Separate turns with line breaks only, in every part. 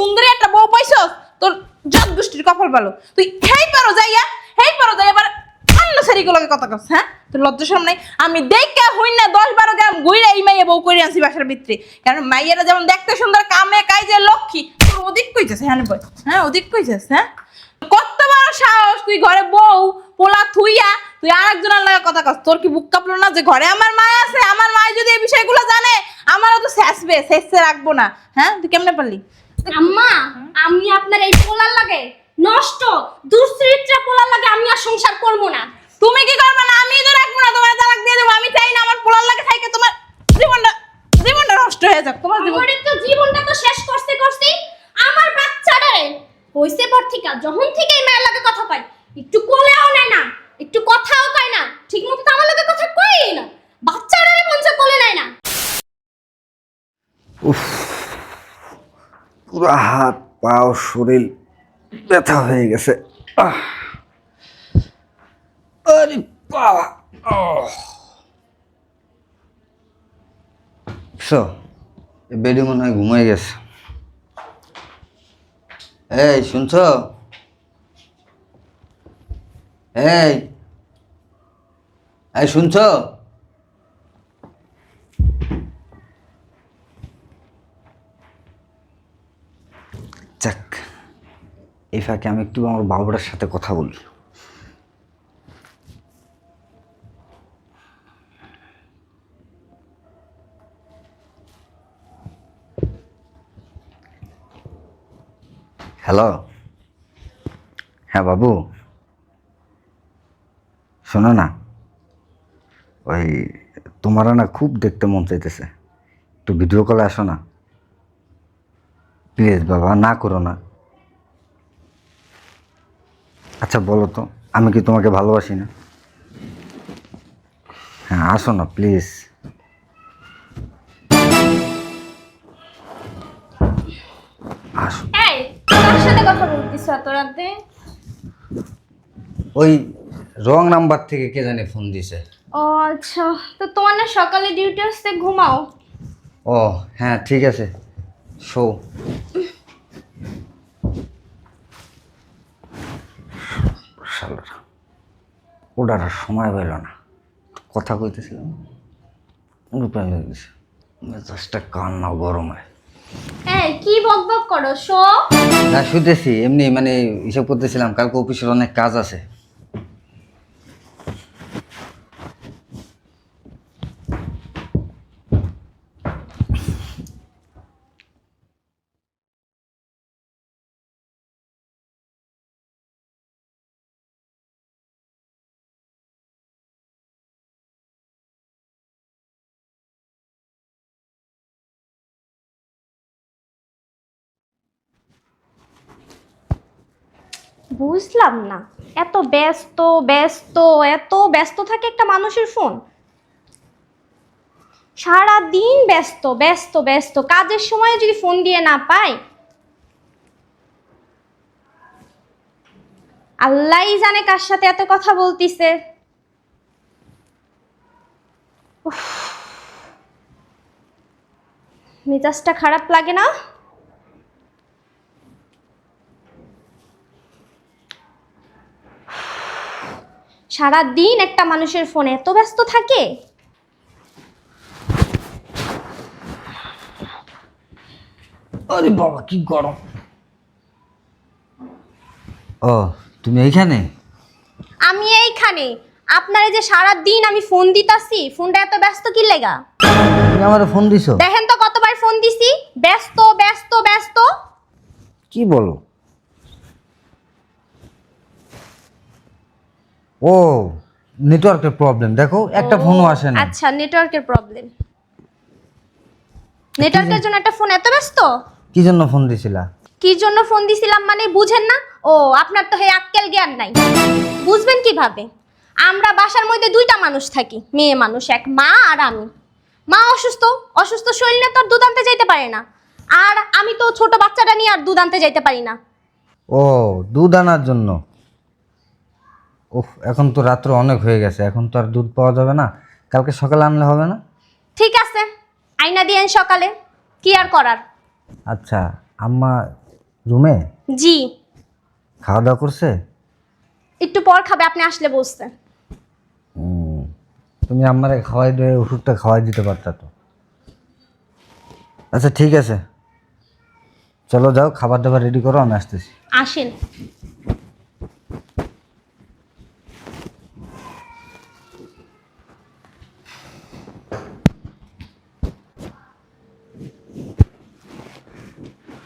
সুন্দরী একটা বউ পাইছস তোর জাত গোষ্ঠীর কপাল ভালো তুই হেই পারো যাইয়া এবার অন্য সারিগুলোকে কথা কস হ্যাঁ তোর লজ্জা শরম নাই আমি দেখা হই না 10-12 গ্রাম ঘুরে এই মাইয়া বউ করে আনছি বাসার ভিতরে কারণ মাইয়ারা যেমন দেখতে সুন্দর কামে কাজে লক্ষ্মী তোর অধিক কইছিস হ্যাঁ বল হ্যাঁ অধিক কইছিস হ্যাঁ কত বড় সাহস তুই ঘরে বউ পোলা থুইয়া তুই আরেকজনের লাগে কথা কস তোর কি বুক কাঁপলো না যে ঘরে আমার মা আছে আমার মা যদি এই বিষয়গুলো জানে আমারও তো শেষে রাখবো না হ্যাঁ তুই কেমনে পারলি
আম্মা আমি আপনার এই পোলার লাগে নষ্ট দুশ্চরিত্রা পোলার লাগে আমি আর সংসার করব না।
তুমি কি করবে না আমি তো রাখবো না তোমার তালাক দিয়ে দেবো আমি চাই না আমার পোলার লাগে থাইকে তোমার জীবনটা নষ্ট হয়ে যাক তোমার জীবন
আমারে তো জীবনটা তো শেষ করছি আমার বাচ্চাটারে হইছে পর থেকে যখন থেকে এই মেয়ের লাগে কথা কয় একটু কোলেও নেয় না একটু কথাও কয় না ঠিকমতো তো আমার লাগে কথা কয়ই না বাচ্চাটারে মঞ্চে কোলে নেয় না।
উফ পুরো হাত পাও শরীর ব্যথা হয়ে গেছে আরে বাবা বেডে মনে হয় ঘুমাই গেছে এই শুনছ এই শুনছ যাক এই ফাঁকে আমি একটু আমার বাবুটার সাথে কথা বলি হ্যালো হ্যাঁ বাবু শোনো না ওই তোমারা না খুব দেখতে মন চাইতেছে একটু ভিডিও কলে আসো না প্লিজ বাবা না করো না আচ্ছা বলো তো আমি কি তোমাকে ভালোবাসি না হ্যাঁ আসো না প্লিজ আসো
এই কার সাথে কথা বলতিস এত রাতে?
ওই রং নাম্বার থেকে কে জানে ফোন দিছে
ও আচ্ছা তো তোমার না সকালে ডিউটি আসতে ঘুমাও।
ও হ্যাঁ ঠিক আছে শো শালারা ওটার আর সময় পেল না কথা কইতেছিলাম মেজাজটা কান্না গরম হয়
এই কি বকবক করো শো
না শুতেছি এমনি মানে হিসাব করতেছিলাম কালকে অফিসের অনেক কাজ আছে
বুঝলাম না এত ব্যস্ত ব্যস্ত এত ব্যস্ত থাকে একটা মানুষের ফোন সারা দিন ব্যস্ত ব্যস্ত ব্যস্ত কাজের সময় যদি ফোন দিয়ে না পায় আল্লাহই জানে কার সাথে এত কথা বলতিছে উফ, মেজাজটা খারাপ লাগে না সারা দিন একটা মানুষের ফোনে এত ব্যস্ত থাকে
আরে বাবা কি গরম ও তুমি এইখানে
আমি এইখানে আপনার এই যে সারা দিন আমি ফোন দিতাছি ফোনটা এত ব্যস্ত কি লেগা
তুমি আমার ফোন দিছো
দেখেন তো কতবার ফোন দিছি ব্যস্ত ব্যস্ত ব্যস্ত
কি বলো ও নেটওয়ার্কের প্রবলেম দেখো একটা ফোনও আসে না
আচ্ছা নেটওয়ার্কের প্রবলেম নেটওয়ার্কের জন্য একটা ফোন এত ব্যস্ত
কি জন্য ফোন দিছিলা
কি জন্য ফোন দিছিলাম মানে বুঝেন না ও আপনার তো হে আক্কেল জ্ঞান নাই বুঝবেন কিভাবে আমরা বাসার মধ্যে দুইটা মানুষ থাকি মেয়ে মানুষ এক মা আর আমি মা অসুস্থ শরীর নিয়ে তো আর দুধ আনতে যাইতে পারে না আর আমি তো ছোট বাচ্চাটা নিয়ে আর দুধ আনতে যাইতে পারি না
ও দুধ আনার জন্য উফ এখন তো রাত্র অনেক হয়ে গেছে এখন তো আর দুধ পাওয়া যাবে না কালকে সকালে আনলে হবে না
ঠিক আছে আইনা দিয়েন সকালে কি আর করার
আচ্ছা আম্মা রুমে?
জি।
খাওয়া দাওয়া করছে?
একটু পর খাবে, আপনি আসলে বসতে।
তুমি আমারে খাওয়াই দিয়ে ওষুধটা খাওয়াই দিতে পারতা তো। আচ্ছা ঠিক আছে, চলো যাও, খাবার দাবার রেডি করো, আমি আসতেছি।
আসেন।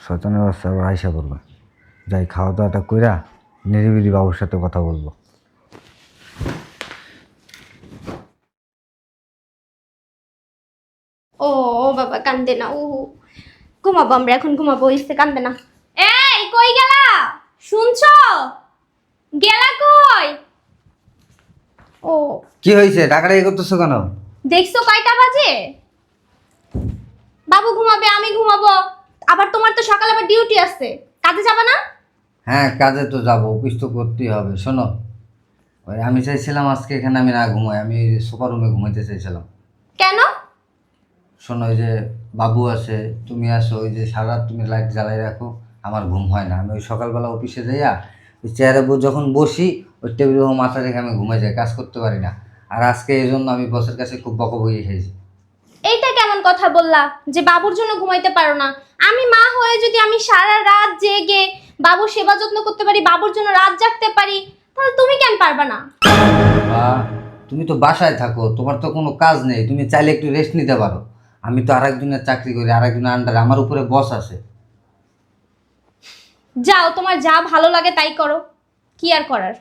শয়তানের বাচ্চা আবার আইসা করবে। যাই, খাওয়া দাওয়াটা কইরা নিরিবিলি বাবুর সাথে কথা বলবো।
ও বাবা কান্দে না, ও ঘুমাবো, আমরা এখন ঘুমাবো, ইসে কান্দে না। এই কই গেলা, শুনছো? গেলা কই? ও
কি হয়েছে, ডাকাডাকি করতেছো কেন?
দেখছো কয়টা বাজে? বাবু ঘুমাবে, আমি ঘুমাবো, আবার তোমার তো সকালে আবার ডিউটি আছে, কাজে যাবে না?
হ্যাঁ, কাজে তো যাবো, অফিস তো করতেই হবে। শোনো, ওই আমি চাইছিলাম আজকে এখানে আমি না ঘুমাই, আমি সুপার রুমে ঘুমাইতে চাইছিলাম।
কেন?
শোনো, ওই যে বাবু আছে, তুমি আসো, ওই যে সারা রাত তুমি লাইট জ্বালাই রাখো, আমার ঘুম হয় না। আমি ওই সকালবেলা অফিসে যাইয়া ওই চেয়ারে যখন বসি, ওই টেবিলের উপর মাথা রেখে আমি ঘুমাই যাই, কাজ করতে পারি না। আর আজকে এই জন্য আমি বসের কাছে খুব বকাবকি খেয়েছি।
এইটা কেমন কথা বললা যে বাবুর জন্য ঘুমাইতে পারো না? আমি মা হয়ে যদি আমি সারা রাত জেগে বাবুর সেবা যত্ন করতে পারি, বাবুর জন্য রাত জাগতে পারি, তাহলে তুমি কেন পারবা না?
বা তুমি তো বাসায় থাকো, তোমার তো কোনো কাজ নেই, তুমি চাইলে একটু রেস্ট নিতে পারো। আমি তো আরেকজনের চাকরি করি, আরেকজনের আন্ডারে, আমার উপরে বস আছে।
যাও, তোমার যা ভালো লাগে তাই করো, কি আর করার।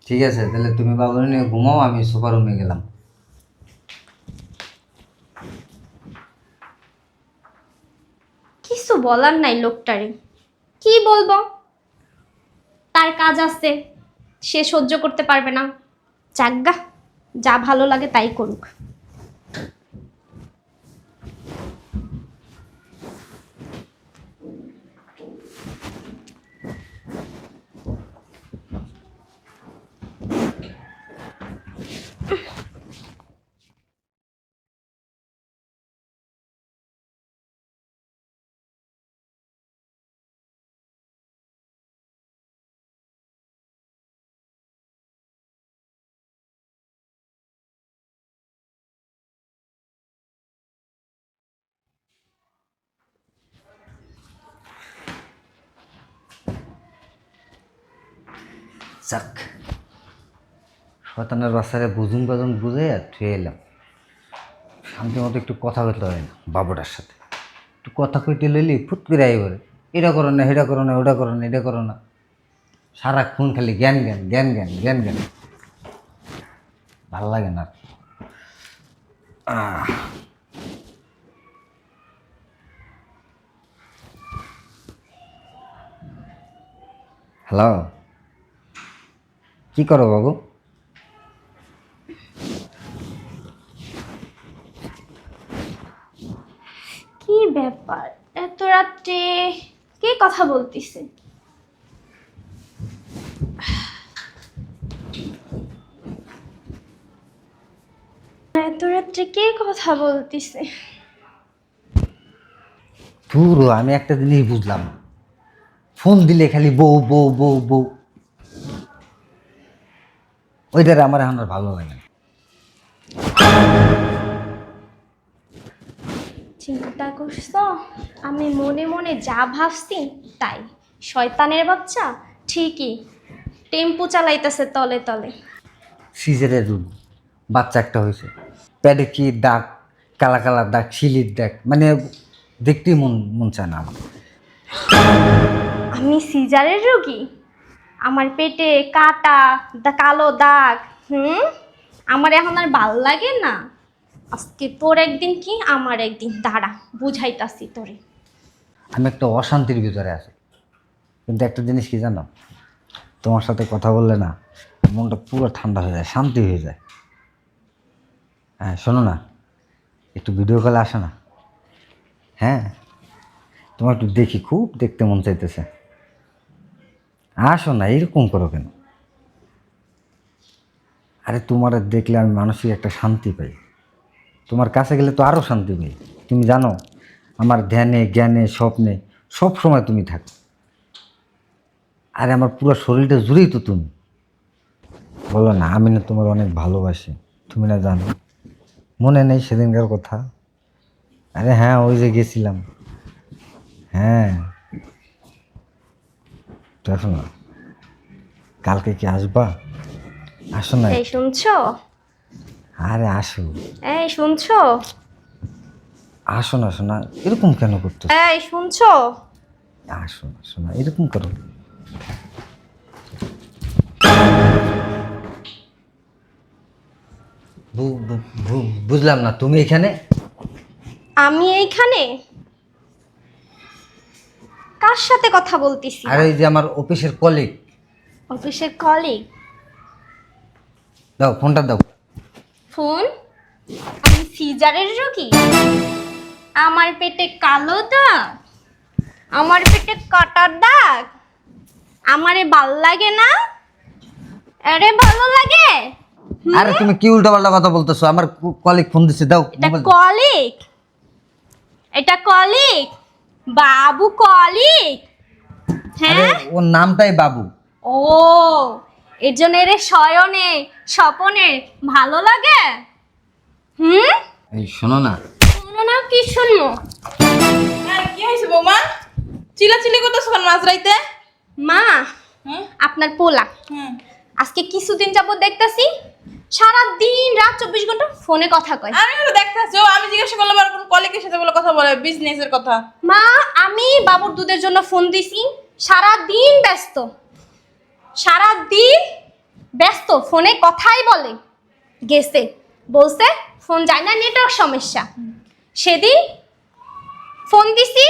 ঠিক আছে, তাহলে তুমি বাবুর নিয়ে ঘুমাও, আমি সুপার রুমে গেলাম।
কিছু বলার নাই লোকটারে, কি বলবো? তার কাজ আছে, সে সহ্য করতে পারবে না, যাজ্ঞা, যা ভালো লাগে তাই করুক।
যাক, শয়তানের বাচ্চারে বুঝুন বাজুন বুঝে থুয়ে এলাম। শান্তি মতো একটু কথা বলতে হয় না বাবুটার সাথে। একটু কথা কইতে লইলি ফুট করে আইবরে, এটা করো না, এটা করো না, ওটা করো না, এটা করো না, সারাক্ষণ খালি জ্ঞান জ্ঞান জ্ঞান জ্ঞান জ্ঞান জ্ঞান। ভাল লাগে না। হ্যালো, কি করো বাবু?
কি ব্যাপার, এত রাত্রে কে কথা বলতিছে? এত রাত্রে কে কথা বলতিছে?
পুরো আমি একটা জিনিস বুঝলাম না। ফোন দিলে খালি বউ বউ বউ বউ, ওইটারে আমার এখন আর ভালো লাগে না।
চিন্তা করছো? আমি মনে মনে যা ভাবছি তাই। শয়তানের বাচ্চা ঠিকই টেম্পু চালাইতেছে তলে তলে।
সিজারের রুম, বাচ্চা একটা হয়েছে, প্যাডে কি দাগ, কালা কালা দাগ, শিলির দাগ, মানে দেখতেই মন মন চায় না আমার।
আমি সিজারের রোগী? আমার পেটে কাটা, কালো দাগ, আমার এখন আর ভাল লাগে না। আজকে তোর একদিন কি আমার একদিন, দাঁড়া বুঝাইতাছি তোরে।
আমি একটা অশান্তির ভিতরে আছি, কিন্তু একটা জিনিস কি জানো, তোমার সাথে কথা বললে না মনটা পুরো ঠান্ডা হয়ে যায়, শান্তি হয়ে যায়। হ্যাঁ শোনো না, একটু ভিডিও কলে আসে না? হ্যাঁ, তোমার একটু দেখি, খুব দেখতে মন চাইতেছে। আসো না, এরকম করো কেন? আরে তোমার দেখলে আমি মানসিক একটা শান্তি পাই, তোমার কাছে গেলে তো আরও শান্তি পাই। তুমি জানো আমার ধ্যানে জ্ঞানে স্বপ্নে সব সময় তুমি থাকো। আরে আমার পুরো শরীরটা জুড়েই তো তুমি। বলো না আমি না তোমার অনেক ভালোবাসি, তুমি না জানো? মনে নেই সেদিনকার কথা? আরে হ্যাঁ, ওই যে গেছিলাম। হ্যাঁ, দেখো না, কালকে কি আসবা? আসো না।
এই শুনছো?
আরে আসো,
এই শুনছো?
আসো না শোনা, এরকম কেন করতো?
এই শুনছো?
আসো না শোনা, এরকম করো। বুঝলাম না, তুমি এখানে?
আমি এইখানে কার সাথে কথা বলতেছি?
আর ওই যে আমার অফিসের কলিগ।
অফিসের কলিগ?
দাও ফোনটা দাও।
ফোন? আমি সিজারের রোগী? আমার পেটে কালো দাগ, আমার পেটে কাটার দাগ, আমারে ভাল লাগে না? আরে ভালো লাগে?
আরে তুমি কি উল্টাপাল্টা কথা বলতেছো? আমার কলিগ ফোন দিছে, দাও
এটা
মোবাইল দাও।
কলিগ? এটা কলিগ? বাবু কলিগ?
আরে
হ্যাঁ,
ওর নামটাই বাবু।
ও এর জন্য এর শয়নে স্বপনে ভালো লাগে? হুম,
এই শোনো না,
শোনো না, কি শুনবো?
হ্যাঁ, কি হয়েছে বৌমা? চিলাচিলি করতেছো কেন মাঝরাইতে?
মা,
হুম
আপনার পোলা
হুম
আজকে কিছুদিন যাবত দেখতাছি সারা দিন রাত 24 ঘন্টা ফোনে কথা কয়।
আমি তো দেখতেছি, ও আমি জিজ্ঞাসা করলাম আর কোন কলিগের সাথে বলে কথা বলে, বিজনেসের কথা।
মা, আমি বাবুর দুধের জন্য ফোন দিছি, সারা দিন ব্যস্ত, সারা দিন ব্যস্ত, ফোনে কথাই বলে। গেছে, বলছে ফোন যায় না, নেটওয়ার্ক সমস্যা। সেদিন ফোন দিছি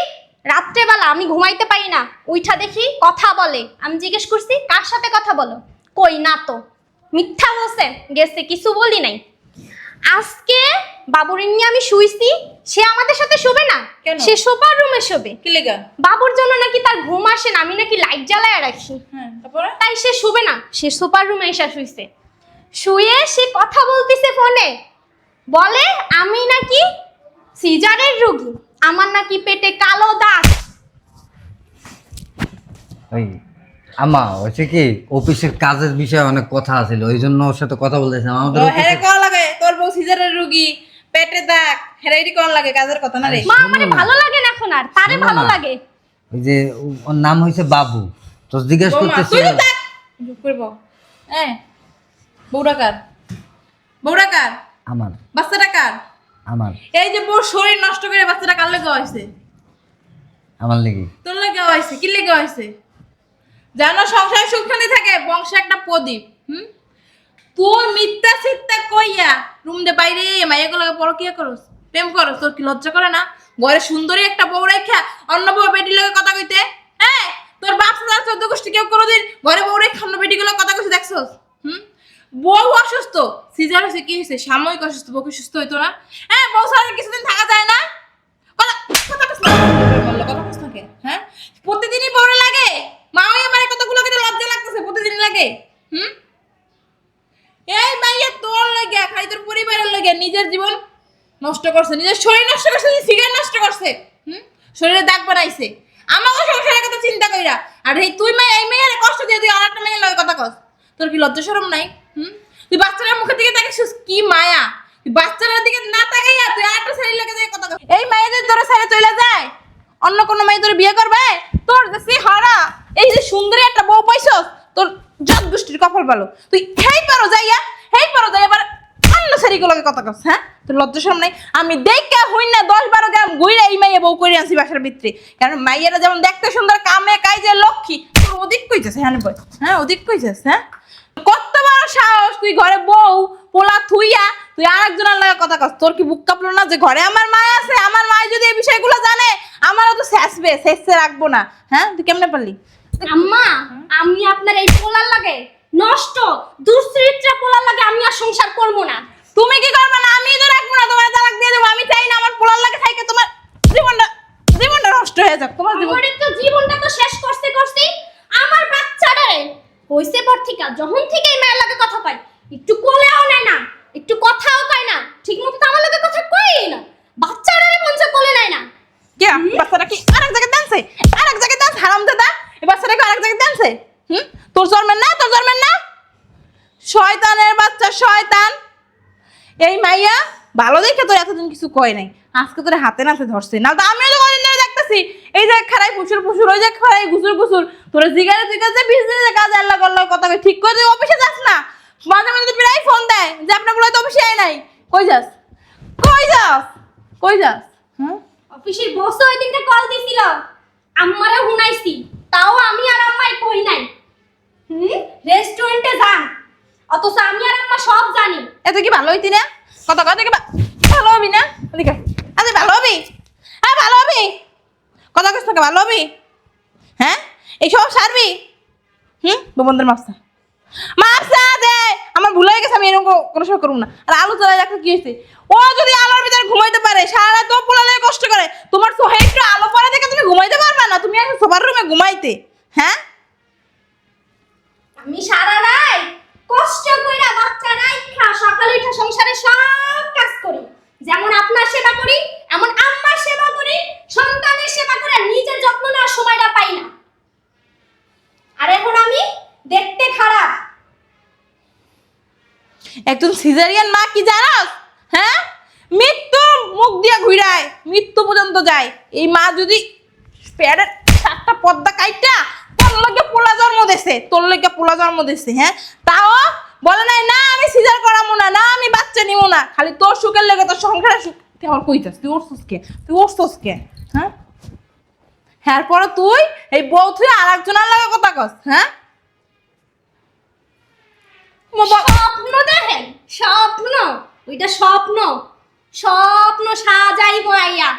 রাত্রেবেলা, আমি ঘুমাইতে পারি না, উইঠা দেখি কথা বলে। আমি জিজ্ঞেস করছি কার সাথে কথা বলো, কই না তো, মিথ্যা বলছে। গেছে, কিছু বলি নাই। আজকে বাবুর নিয়ে আমি শুইছি, সে আমাদের সাথে শোবে না,
কেন?
সে সোফার রুমে শোবে।
কি লেগা?
বাবুর জন্য নাকি তার ঘুম আসে না, আমি নাকি লাইট জ্বালায় রাখি,
হ্যাঁ, তারপরে
তাই সে শুবে না, সে সোফার রুমে এসে শুইছে। শুয়ে সে কথা বলতেছে ফোনে, বলে আমি নাকি সিজারের রোগী, আমার নাকি পেটে কালো দাগ।
ওই আমা হচ্ছে কি, অফিসের কাজের বিষয়ে অনেক কথা আছিল, ওই জন্য ওর সাথে কথা বলতেছিলাম। আমাদের
হেরে
অফিসে-
কোয়া লাগে তোর বউ সিজারের রোগী, পেটে দাগ, হেরেডি কোন লাগে, কাজের কথা না রে।
মা,
শোনো
আমারে
না।
ভালো লাগে না এখন আর, তারে
শোনো
ভালো
না।
লাগে।
ওই যে ওর নাম হয়েছে বাবু, তো জিজ্ঞেস
বৌমা
করতেছি।
তুই তো দেখ করব। হ্যাঁ, বউটা কার? বউটা কার?
আমার
বাচ্চাটা কার?
আমার
এই যে বউর শরীর নষ্ট করে বাচ্চাটা কার লেগে হয়েছে?
আমার লেগে।
তোর লেগে হয়েছে? কি লেগে হয়েছে? জানো সংসারে সুখ শান্তি থাকে, বংশে একটা প্রদীপ। তোর মিথ্যা চিত্তা কইয়া রুম দে বাইরে মাইয়াগুলোকে পরকিয়া করস, প্রেম করস, তোর কি লজ্জা করে না? ঘরে সুন্দরী একটা বউ রেখা অন্য বউ বেটির লগে কথা কইতে? হ্যাঁ, তোর বাপ দাদা 14 গোষ্ঠী কেউ কোনোদিন ঘরে বউ রেখা অন্য বেটিগুলো কথা কইতে দেখছস? বউ অসুস্থ, সিজার হয়েছে, কি হয়েছে? সাময়িক অসুস্থ, বউ কি সুস্থ হইতো না? হ্যাঁ, বউ ছাড়া কিছুদিন থাকা যায় না? কথা কথা কস না। বললো, কথা কস না কে? হ্যাঁ, প্রতিদিনই বউরে লাগে। মা ওই আমার এই কথাগুলো কিন্তু লজ্জা লাগতেছে, প্রতিদিন লাগে। এই মাইয়া তোর লাগে, খালি তোর পরিবারের লাগে নিজের জীবন নষ্ট করছে, নিজের শরীর নষ্ট করছে, সিগারেট নষ্ট করছে, শরীরে দাগ বানাইছে। আমাকে সংসারের কথা চিন্তা কইরা, আর এই তুই মাই এই মেয়ের কষ্ট দিয়ে তুই আরেকটা মেয়ের লগে কথা কস। তোর কি লজ্জা শরম নাই? তুই বাচ্চাটার মুখের দিকে তাকিয়েছিস, কি মায়া! তুই বাচ্চাটার দিকে না তাকাইয়া তুই আরেকটা ছেলের লগে যাই কথা কস। এই মায়েদের তোর ছেড়ে চলে যায়, অন্য কোনো মেয়ে তোর বিয়ে করবে? তোর যে চেহারা, এই যে সুন্দরী একটা বউ পাইছস, তোর জাত গোষ্ঠীর কপাল ভালো। তুই হেই পারো যাইয়া এবার অন্য ছেলেগুলোকে কথা কস। হ্যাঁ, তোর লজ্জা শরম নাই? আমি দেখা হই না 10-12 গ্রাম ঘুরে এই মাইয়া বউ করে আনছি বাসার ভিতরে, কারণ মাইয়ারা যেমন দেখতে সুন্দর, কামে কাজে লক্ষ্মী, তোর অধিক কইতেছে। হ্যাঁ বল, হ্যাঁ অধিক কইতেছে। হ্যাঁ, কত বড় সাহস তুই ঘরে বউ পোলা থুইয়া তুই আরেকজনের লাগে কথা কস? তোর কি বুক কাঁপলো না যে ঘরে আমার মা আছে? আমার মা যদি এই বিষয়গুলো জানে আমারও তো শেষে রাখবো না। হ্যাঁ, তুই কেমনে পারলি?
আম্মা, আমি আপনার এই পোলার লাগে নষ্ট দুশ্চরিত্রা পোলার লাগে আমি আর সংসার করবো না।
তুমি কি করবে না? আমি তো রাখবো না, তোমার তালাক দিয়ে দেবো। আমি চাই না আমার পোলার লাগে থাইকে তোমার জীবনটা নষ্ট হয়ে যাক। তোমার জীবন,
আমার তো জীবনটা তো শেষ করছি আমার বাচ্চাটারে হইছে পর থেকে, যখন থেকে এই মেয়ের লাগে কথা কয়, একটু কোলেও নেয় না, একটু কথাও কয় না, ঠিক মতো তো আমার লাগে কথা কয়ই না, বাচ্চাটারে মঞ্চে কোলে নেয় না।
কে বাচ্চাটা কি আরেক জায়গায় দাঁড়ছে? আরেক জায়গায় দাঁড়ছে হারামজাদা, এই বাচ্চাটা কি আরেক জায়গায় দাঁড়ছে? তোর জন্মের না, তোর জন্মের না। শয়তানের বাচ্চা শয়তান। এই মাইয়া ভালো দেখে তোর এতদিন কিছু কয় নাই, আজকে তোর হাতে নাতে ধরছে না। তো আমিও তো কদিন ধরে দেখতেছি এই যে খারাই ফুসুর ফুসুর, ওই যে খারাই গুসুর গুসুর, তোর জিগারে জিগারে বিজনেসে কাজ আল্লাহ করলো কথা কই, ঠিক করে তুই অফিসে যাস না। মাঝে মাঝে প্রায় ফোন দেয় যে আপনার বলে তো অফিসে আয় নাই। কই যাস, কই যাস, কই যাস?
অফিসের বস ওই দিনটা কল দিছিল, আম্মারে হুনাইছি, তাও আমি আর আম্মাই কই নাই। রেস্টুরেন্টে যান, অথচ আমি আর আম্মা সব জানি।
এত কি ভালো হইতি না? কথা কথা কি ভালো হবি না? ওদিকে আরে ভালো হবি, হ্যাঁ ভালো হবি। কথা কইস তোকে ভালো হবি? হ্যাঁ এইসব সারবি? বন্ধুর মাপসা মাপসা দে। আমার ভুল হয়ে গেছে, আমি এরকম কোনো সময় করবো না। আর আলু জ্বালা রাখলে কি হয়েছে? ও যদি আলোর ভিতরে ঘুমাইতে পারে, সারা রাত ও পোলা লাগে কষ্ট করে, তোমার তো হেঁটে আলো পরে দেখে তুমি ঘুমাইতে পারবে না? তুমি এখন সবার রুমে ঘুমাইতে, হ্যাঁ?
আমি সারা রাত কষ্ট কইরা বাচ্চা রাইখা সকালে উঠে সংসারে সব কাজ করি, যেমন আপনার সেবা করি এমন আম্মার সেবা করি, সন্তানের সেবা করে নিজের যত্ন নেওয়ার সময়টা পাই না। আর এখন আমি দেখতে খারাপ।
একজন সিজারিয়ান মা কি জানাস? হ্যাঁ, মৃত্যু মুখ দিয়ে ঘুরায়, মৃত্যু পর্যন্ত যায়। এই মা যদি প্যাডের 7টা পর্দা কাইটা তোর লগে পোলা জন্ম দিছে, তোর লগে পোলা জন্ম দিছে, হ্যাঁ, তাও বলে নাই না আমি সিজার করামু না, না আমি বাচ্চা নিব না, খালি তোর সুখের লেগে, তোর সংসারের সুখ। তুই আমার কইতাস তুই উঠছস কে, তুই উঠছস কে? হ্যাঁ, হ্যাঁ পরে তুই এই বউ তুই আর একজনের লাগে কথা কস, হ্যাঁ?
স্বপ্ন দেখেন, স্বপ্ন, ওইটা স্বপ্ন, স্বপ্ন সাজাইব আইয়া।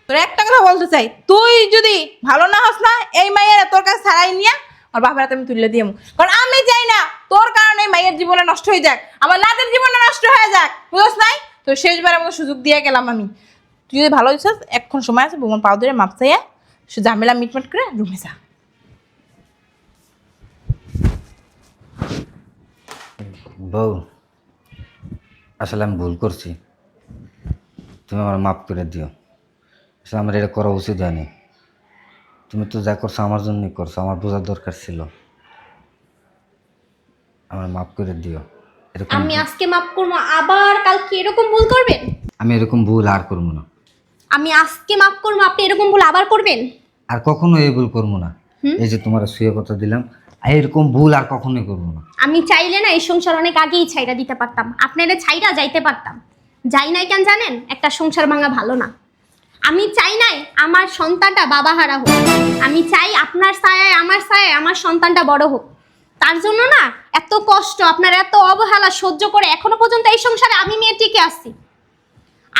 তোর একটা কথা বলতে চাই, তুই যদি ভালো না হস না, এই মাইয়ের তোর কাছে ছাড়াই নিয়া আর বাপের হাতে আমি তুলে দিয়ে, কারণ আমি চাই না তোর কারণে এই মাইয়ের জীবনে নষ্ট হয়ে যাক, আমার নাতের জীবনে নষ্ট হয়ে যাক, বুঝছ নাই? তো শেষবারের মতো সুযোগ দিয়ে গেলাম আমি। তুই যদি ভালো হইছিস, এখন সময় আছে, ভগবান পাও ধরে মাপ চাইয়া ঝামেলা মিটমাট করে রুমে যা।
বউ, আসলে আমি ভুল করছি, তুমি আমার মাফ করে দিও। আসলে আমার এটা করা উচিত হয়নি। তুমি তো যা করছো আমার জন্যই করছো, আমার বোঝার দরকার ছিল। আমার মাফ করে দিও। এরকম
আমি আজকে মাফ করবো, আবার কালকে এরকম ভুল করবেন?
আমি এরকম ভুল আর করবো না।
আমি আজকে মাফ করবো, আপনি এরকম ভুল আবার করবেন?
আর কখনো এই ভুল করবো না। এই যে তোমার শুয়ে কথা দিলাম, এরকম ভুল আর কখনোই করবো না।
আমি চাইলে না এই সংসার অনেক আগেই ছাইরা দিতে পারতাম, আপনারা ছাইরা যাইতে পারতাম। যাই নাই কেন জানেন? একটা সংসার ভাঙা ভালো না। আমি চাই নাই আমার সন্তানটা বাবা হারা হোক, আমি চাই আপনার ছায়ায় আমার ছায়ায় আমার সন্তানটা বড় হোক। তার জন্য না এত কষ্ট, আপনার এত অবহেলা সহ্য করে এখনো পর্যন্ত এই সংসারে আমি মেয়ে টিকে আসছি।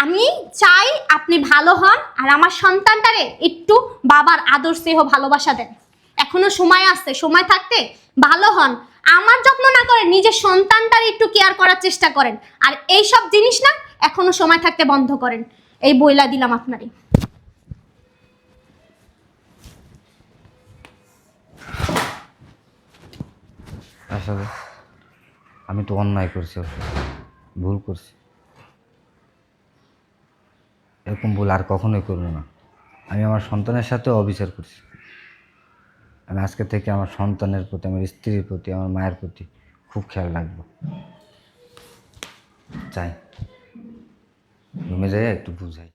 আমি চাই আপনি ভালো হন আর আমার সন্তানটারে একটু বাবার আদর স্নেহ ভালোবাসা দেন। এখনো সময় আছে, সময় থাকতে ভালো হন। আমার যত্ন না করে নিজের সন্তানটার একটু কেয়ার করার চেষ্টা করেন। আর এই সব জিনিস না এখনো সময় থাকতে বন্ধ করেন, এই বইলা দিলাম আপনারই।
আসলে আমি তো অন্যায় করছি, ভুল করছি। এরকম ভুল আর কখনোই করবো না। আমি আমার সন্তানের সাথে অবিচার করছি। আমি আজকে থেকে আমার সন্তানের প্রতি, আমার স্ত্রীর প্রতি, আমার মায়ের প্রতি খুব খেয়াল রাখবো। চাই রুমে যাই একটু বুঝাই।